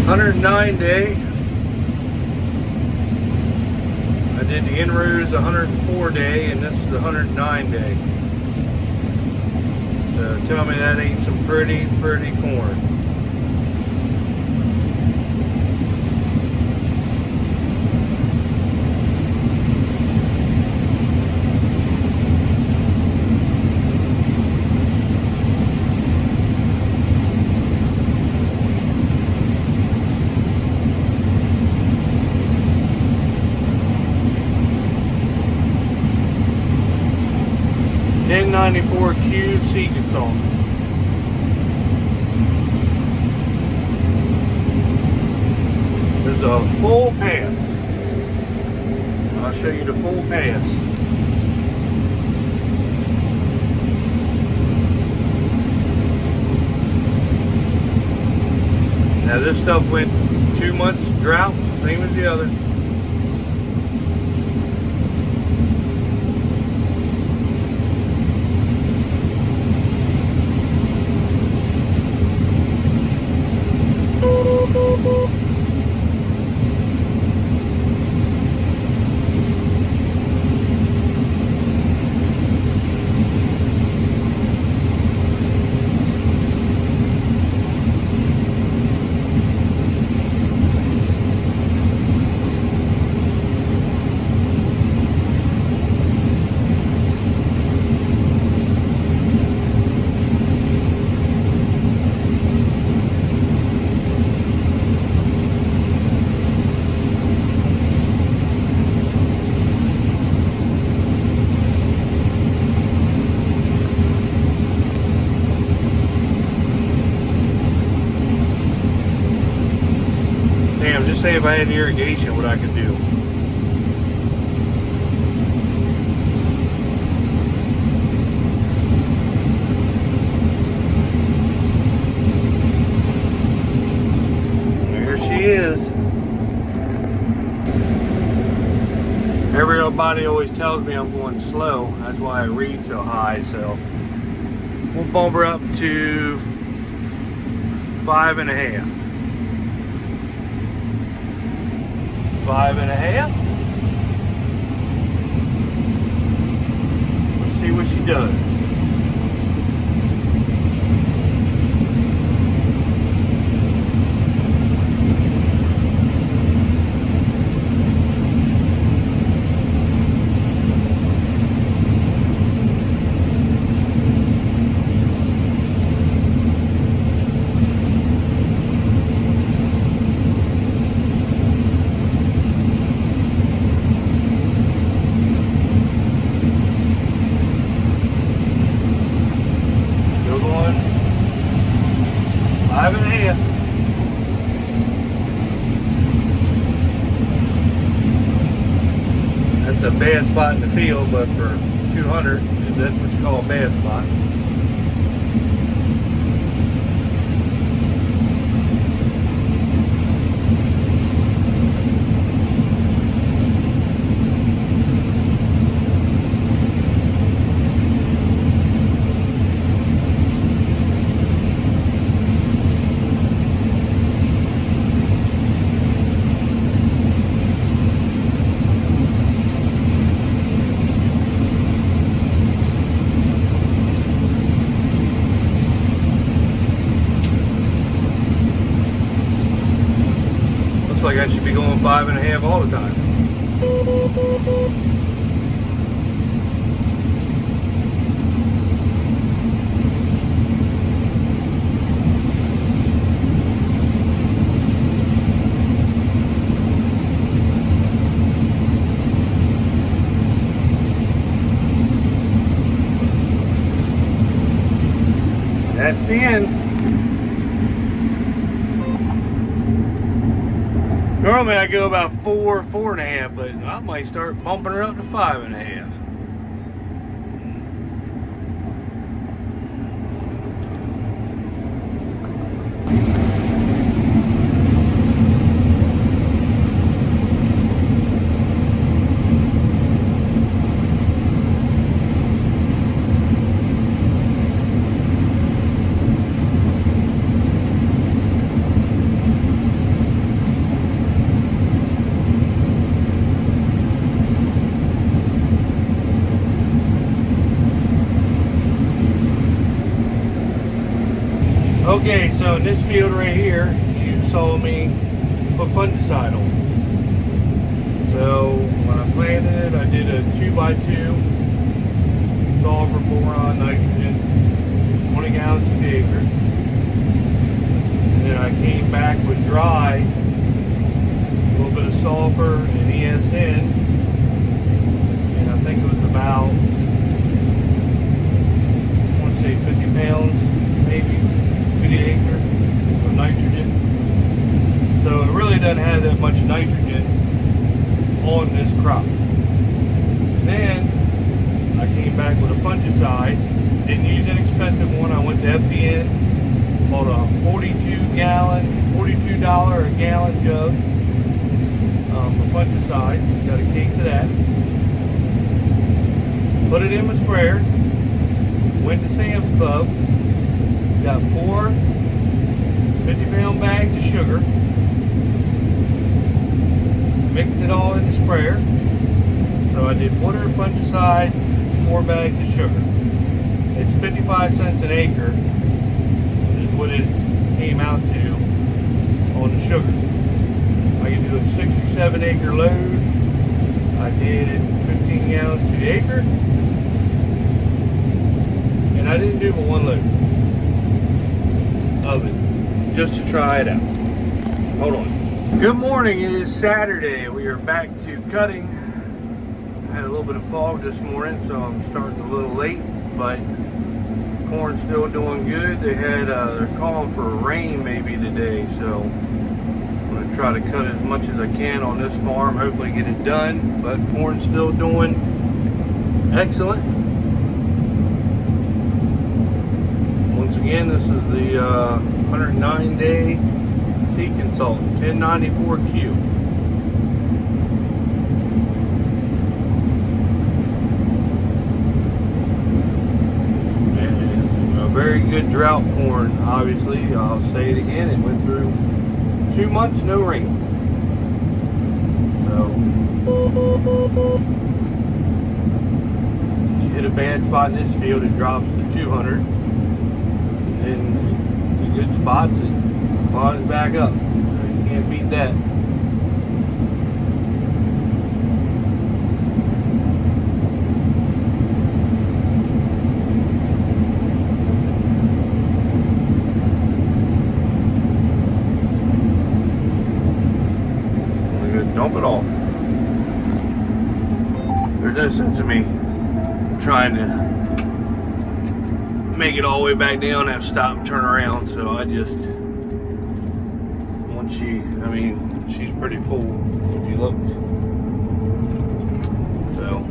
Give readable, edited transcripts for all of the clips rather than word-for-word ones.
109 day. I did the in-rows 104 day, and this is 109 day. So tell me that ain't some pretty corn. $10.94 sea salt. There's a full pass. I'll show you the full pass. Now this stuff went 2 months drought, same as the other. Just say if I had irrigation, what I could do. There she is. Everybody always tells me I'm going slow. That's why I read so high. So we'll bump her up to 5.5. 5.5. Let's see what she does. That's a bad spot in the field, but for 200, that's what you call a bad spot. Like I should be going 5.5 all the time. That's the end. Normally I go about 4.5, but I might start bumping her up to 5.5. Okay, so in this field right here, you saw me put fungicide on. So when I planted it, I did a 2x2 sulfur, boron, nitrogen, 20 gallons to the acre. And then I came back with dry, a little bit of sulfur and ESN, and I think it was about, I want to say 50 pounds maybe to the acre of nitrogen. So it really doesn't have that much nitrogen on this crop. Then I came back with a fungicide. Didn't use an expensive one. I went to FDN, bought a $42 a gallon jug of fungicide. Got a case of that. Put it in my sprayer. Went to Sam's Club. Got 4 50-pound bags of sugar. Mixed it all in the sprayer. So I did water, fungicide, 4 bags of sugar. It's 55 cents an acre is what it came out to on the sugar. I can do a 67 acre load. I did 15 gallons to the acre. And I didn't do but 1 load of it, just to try it out. Hold on. Good morning, it is Saturday. We are back to cutting. I had a little bit of fog this morning, so I'm starting a little late, but corn's still doing good. They're calling for rain maybe today, so I'm going to try to cut as much as I can on this farm, hopefully get it done, but corn's still doing excellent. Once again, this is the 109-day Sea Consultant 1094Q. And it's a very good drought corn, obviously. I'll say it again, it went through 2 months, no rain. So, you hit a bad spot in this field, it drops to 200. And the good spots, it climbs back up. So you can't beat that. I'm gonna dump it off. There's no sense in me trying to make it all the way back down and have to stop and turn around, so I just, she's pretty full if you look. So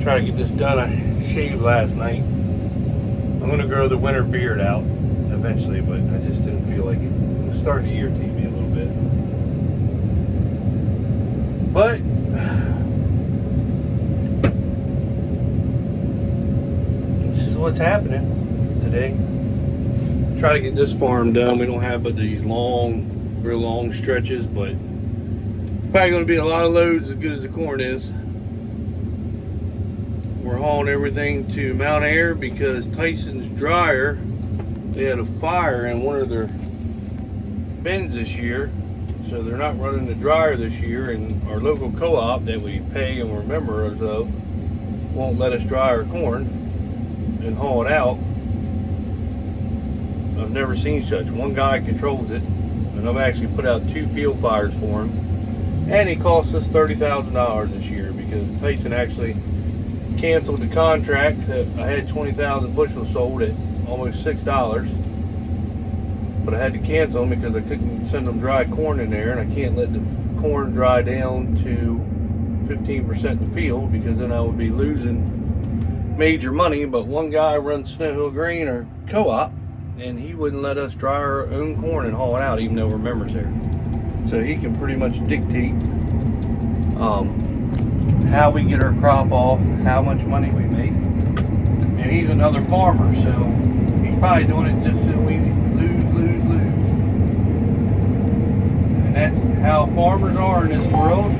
try to get this done. I shaved last night. I'm gonna grow the winter beard out eventually, but I just didn't feel like it. It was starting to irritate me a little bit. But what's happening today. Try to get this farm done. We don't have but these real long stretches, but probably going to be a lot of loads as good as the corn is. We're hauling everything to Mount Air because Tyson's dryer, they had a fire in one of their bins this year, so they're not running the dryer this year, and our local co-op that we pay and we're members of won't let us dry our corn and haul it out. I've never seen such. One guy controls it, and I've actually put out 2 field fires for him, and it cost us $30,000 this year because Tyson actually canceled the contract that I had 20,000 bushels sold at almost $6, but I had to cancel them because I couldn't send them dry corn in there, and I can't let the corn dry down to 15% in the field because then I would be losing major money. But one guy runs Snow Hill Grain or co-op, and he wouldn't let us dry our own corn and haul it out even though we're members there. So he can pretty much dictate how we get our crop off, how much money we make. And he's another farmer, so he's probably doing it just so we lose. And that's how farmers are in this world.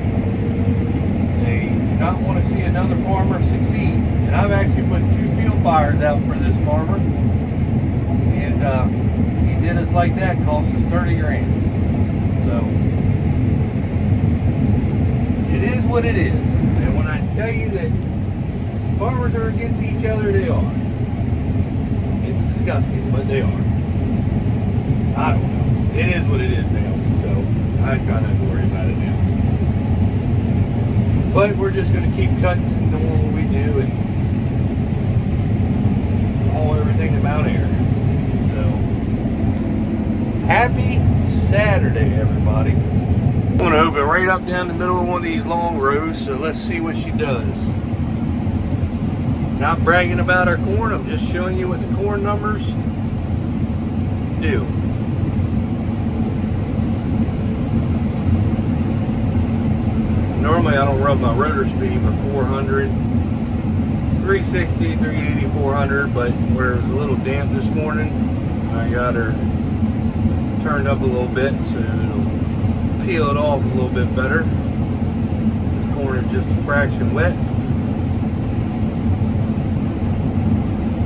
They do not want to see another farmer succeed. And I've actually put 2 field field fires out for this farmer, and he did us like that. Cost us 30 grand. So it is what it is. And when I tell you that farmers are against each other, they are. It's disgusting, but they are. I don't know. It is what it is now. So I try not to worry about it now. But we're just going to keep cutting and doing what we do and haul everything to Mount Air. So happy Saturday, everybody. I'm going to open right up down the middle of one of these long rows, so let's see what she does. Not bragging about our corn, I'm just showing you what the corn numbers do. Normally I don't run my rotor speed but 400, 360, 380, 400, but where it was a little damp this morning, I got her turned up a little bit so it'll peel it off a little bit better. This corn is just a fraction wet,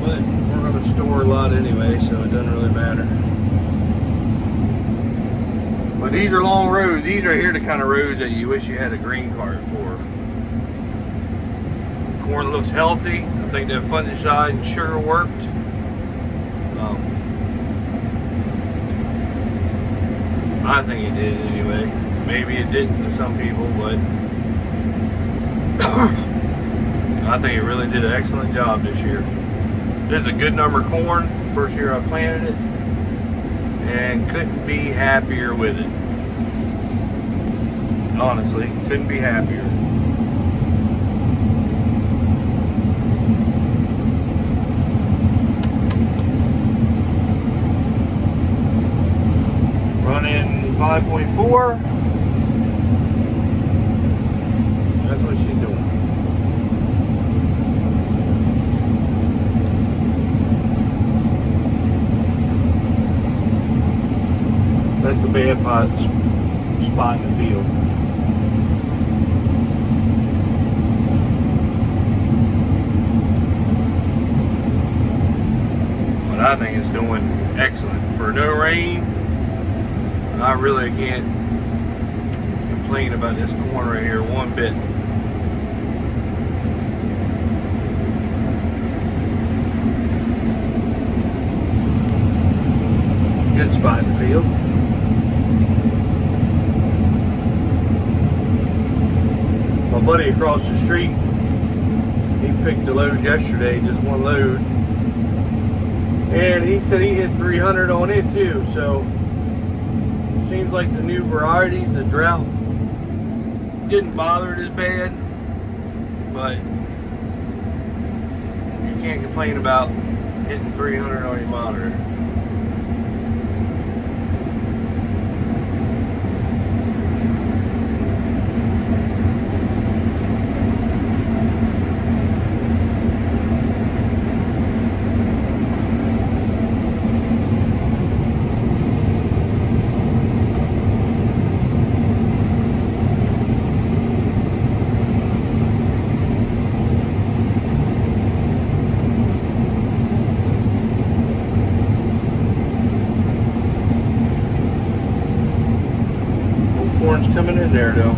but we're going to store a lot anyway, so it doesn't really matter. But these are long rows. These right here are the kind of rows that you wish you had a green cart for. Corn looks healthy. I think that fungicide and sugar worked. I think it did anyway. Maybe it didn't to some people, but I think it really did an excellent job this year. This is a good number of corn. First year I planted it, and couldn't be happier with it. Honestly, couldn't be happier. Running 5.4. That's what she's doing. That's a bad spot in the field. But I think it's doing excellent. For no rain, I really can't complain about this corn right here one bit. Good spot in the field. My buddy across the street, he picked a load yesterday, just one load, and he said he hit 300 on it too. So it seems like the new varieties, the drought didn't bother it as bad, but you can't complain about hitting 300 on your monitor. Corn's coming in there though.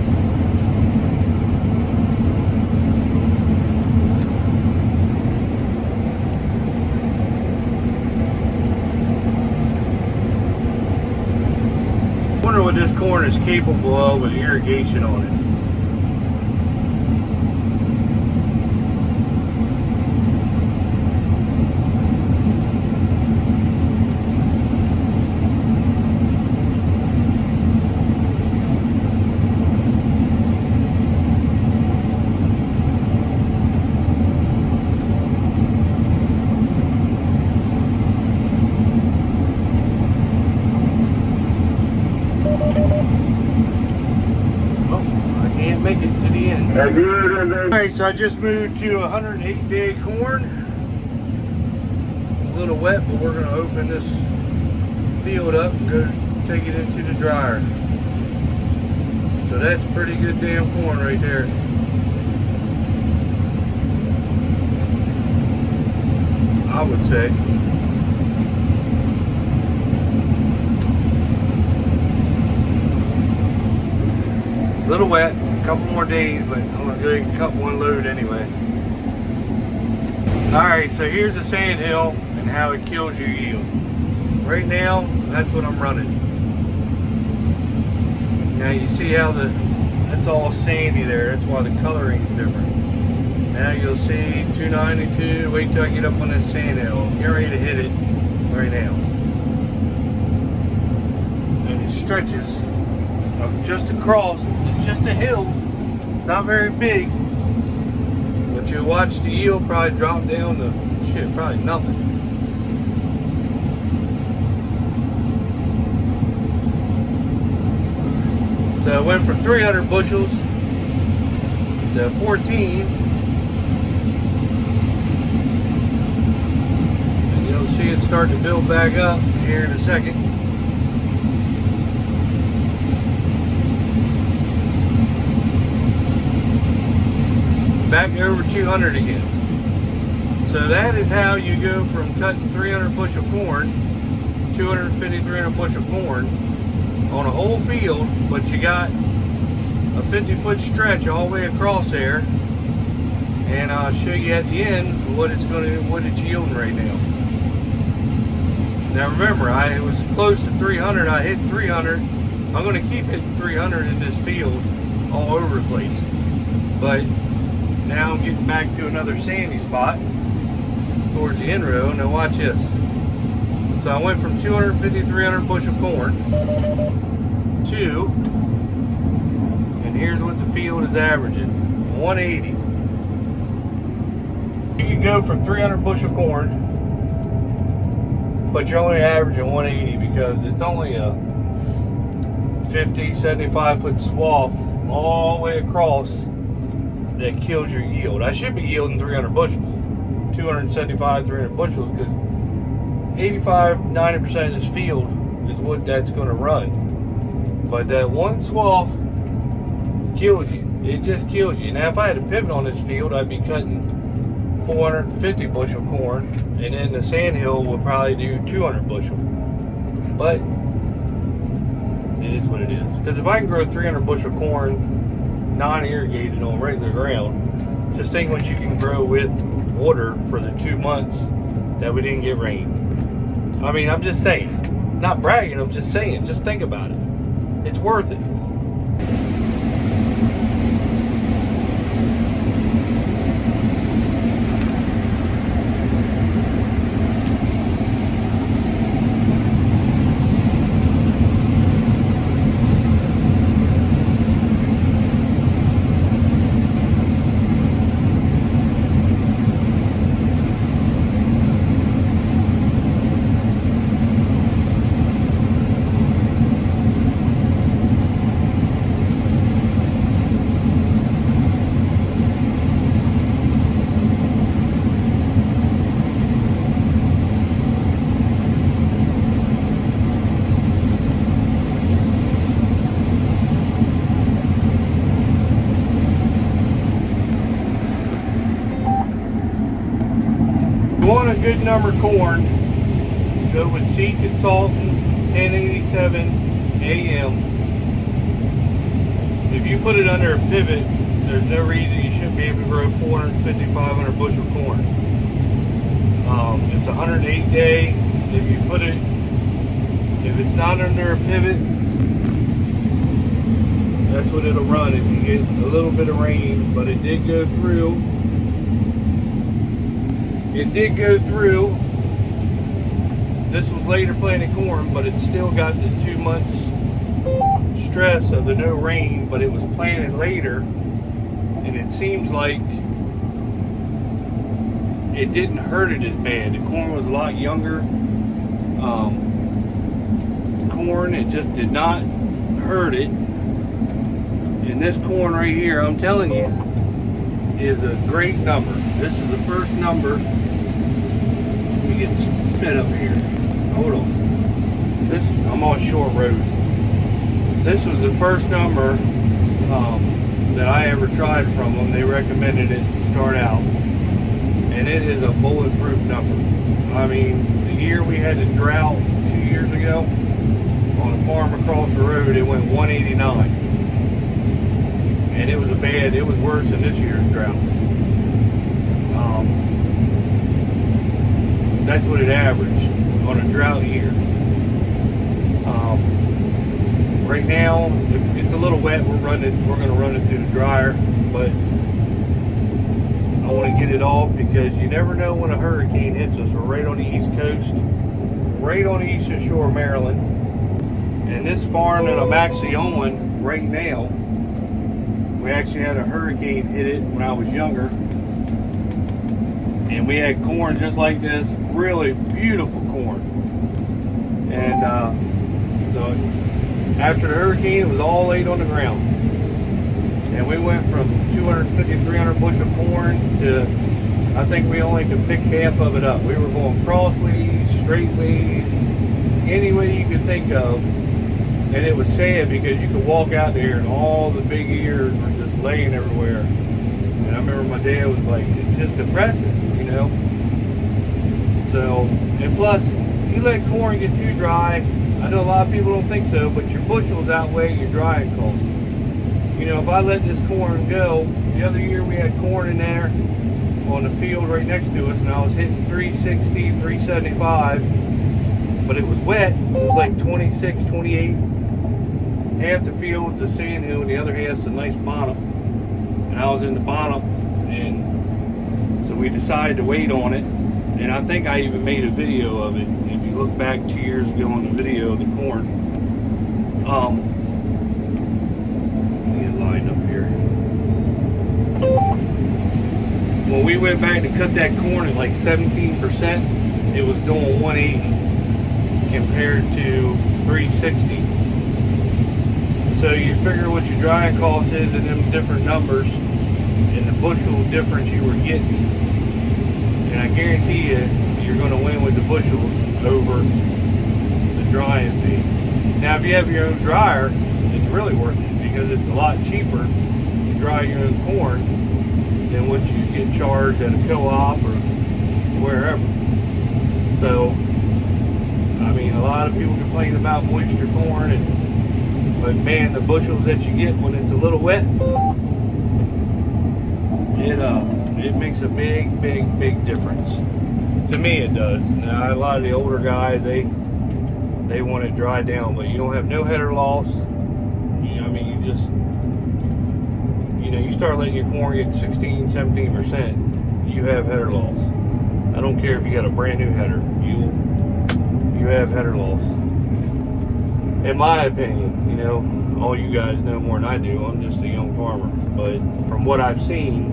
I wonder what this corn is capable of with irrigation on it. Make it to the end. Alright, so I just moved to 108-day corn. It's a little wet, but we're going to open this field up and go take it into the dryer. So that's pretty good damn corn right there. I would say. A little wet, a couple more days, but I'm gonna go ahead and cut one load anyway. Alright, so here's the sand hill and how it kills your yield. Right now, that's what I'm running. Now you see how that's all sandy there, that's why the coloring's different. Now you'll see 292, wait till I get up on this sand hill. I'm getting ready to hit it right now. And it stretches up just across, it's just a hill. It's not very big. But you'll watch the yield probably drop down to shit, probably nothing. So I went from 300 bushels to 14. And you'll see it start to build back up here in a second. Back over 200 again. So that is how you go from cutting 300 bushel corn, 250, 300 bushel corn on a whole field, but you got a 50-foot stretch all the way across there, and I'll show you at the end what it's yielding right now. Now remember, I was close to 300. I hit 300. I'm going to keep hitting 300 in this field all over the place, but now I'm getting back to another sandy spot towards the end row. Now watch this. So I went from 250, 300 bushel corn to, and here's what the field is averaging, 180. You can go from 300 bushel corn, but you're only averaging 180 because it's only a 50, 75 foot swath all the way across that kills your yield. I should be yielding 300 bushels, 275, 300 bushels, because 85, 90% of this field is what that's going to run. But that one swath kills you. It just kills you. Now, if I had a pivot on this field, I'd be cutting 450 bushel corn, and then the sandhill would probably do 200 bushel. But it is what it is. Because if I can grow 300 bushel corn non-irrigated on regular ground, just think what you can grow with water for the 2 months that we didn't get rain. I mean, I'm just saying, not bragging, I'm just saying, just think about it. It's worth it. Want a good number corn, go with Seed Consultant 1087 AM. If you put it under a pivot, there's no reason you shouldn't be able to grow 450, 500 bushel corn. It's 108 day. If it's not under a pivot, that's what it'll run if you get a little bit of rain. But it did go through. This was later planted corn, but it still got the 2 months stress of the no rain, but it was planted later, and it seems like it didn't hurt it as bad. The corn was a lot younger. Corn, it just did not hurt it. And this corn right here, I'm telling you, is a great number. This is the first number. Let me get sped up here. Hold on. I'm on short roads. This was the first number that I ever tried from them. They recommended it to start out. and it is a bulletproof number. I mean, the year we had the drought 2 years ago, on a farm across the road, it went 189. And it was it was worse than this year's drought. That's what it averaged on a drought year. Right now, it's a little wet. We're going to run it through the dryer, but I want to get it off because you never know when a hurricane hits us. We're right on the East Coast, right on the eastern shore of Maryland. And this farm that I'm actually on right now, we actually had a hurricane hit it when I was younger. And we had corn just like this, really beautiful corn. And so after the hurricane, it was all laid on the ground. And we went from 250, 300 bushel of corn to, I think we only could pick half of it up. We were going crossways, straightways, any way you could think of. And it was sad because you could walk out there and all the big ears were just laying everywhere. And I remember my dad was like, it's just depressing, you know? So, and plus, you let corn get too dry. I know a lot of people don't think so, but your bushels outweigh your drying costs. You know, if I let this corn go, the other year we had corn in there on the field right next to us, and I was hitting 360, 375, but it was wet. It was like 26, 28. Half the field's a sand hill, and the other half's a nice bottom. And I was in the bottom, and so we decided to wait on it. And I think I even made a video of it. If you look back 2 years ago on the video of the corn. Get lined up here. When we went back to cut that corn at like 17%, it was doing 180 compared to 360. So you figure what your drying cost is in them different numbers and the bushel difference you were getting. And I guarantee you, you're going to win with the bushels over the drying fee. Now, if you have your own dryer, it's really worth it because it's a lot cheaper to dry your own corn than what you get charged at a co-op or wherever. So, I mean, a lot of people complain about moisture corn, but man, the bushels that you get when it's a little wet, it makes a big difference. To me, it does. Now, a lot of the older guys, they want it dry down, but you don't have no header loss. You know, I mean, you start letting your corn get 16, 17%, you have header loss. I don't care if you got a brand new header, you have header loss. In my opinion, you know, all you guys know more than I do. I'm just a young farmer, but from what I've seen,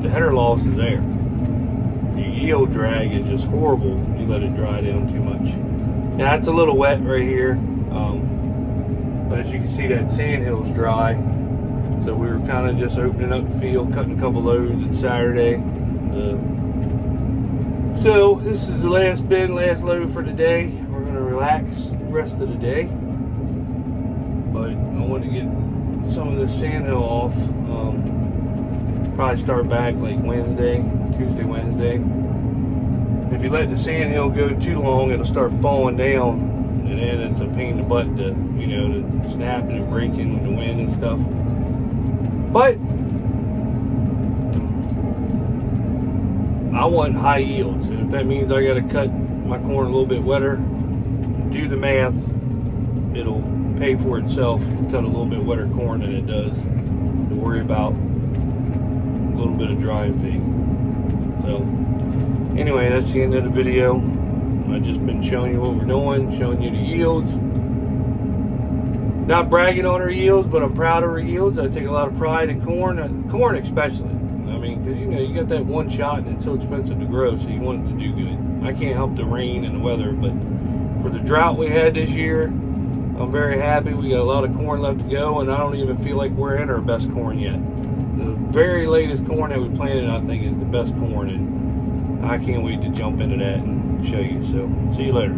the header loss is there. The yield drag is just horrible. You let it dry down too much. Now it's a little wet right here, but as you can see, that sand hill's dry. So we were kind of just opening up the field, cutting a couple loads. It's Saturday. So this is the last bin, last load for today. We're going to relax the rest of the day. But I want to get some of this sand hill off. Probably start back like Tuesday, Wednesday. If you let the sand hill go too long, it'll start falling down, and then it's a pain in the butt to, to snapping and breaking with the wind and stuff. But I want high yields, and if that means I got to cut my corn a little bit wetter, do the math. It'll pay for itself to cut a little bit wetter corn than it does to worry about a little bit of drying fee. So anyway, that's the end of the video. I've just been showing you what we're doing, showing you the yields. Not bragging on our yields, but I'm proud of our yields. I take a lot of pride in corn especially. I mean, because you got that one shot and it's so expensive to grow, so you want it to do good. I can't help the rain and the weather, but for the drought we had this year, I'm very happy. We got a lot of corn left to go, and I don't even feel like we're in our best corn yet. The very latest corn that we planted, I think, is the best corn, and I can't wait to jump into that and show you. So, see you later.